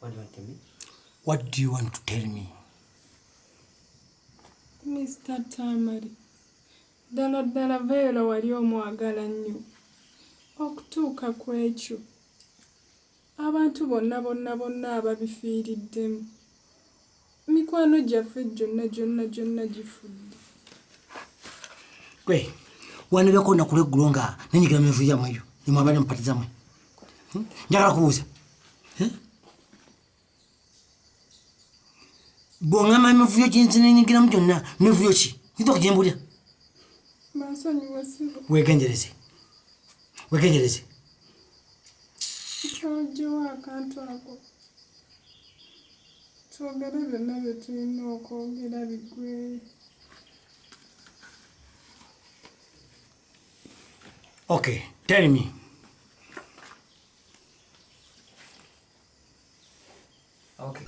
What do you want to tell me? What do you want to tell me? Mr. Tamari, dala vela wali omwagala nnyo. Okutuuka ku ekyo. Abantu bonna ababifiiriddemu. Mikwano gyaffe gyonna gifudde. Gwe, wanebeko nakula eggulo nga nenyigira mu mivuyo yammwe eyo. Nimwabale mupatiza mmwe. Njagala kubuuza. Bw'ongamba emivuyo gye nzinenyigiramu gyonna, mivuyo ki? Nzita okugyembulira. Mansonyiwa sibo. Weegendereze. Kyogyewo akantu ako. Twogere byonna bye tulina okwogera biggweyo. Okay, tell me. Okay.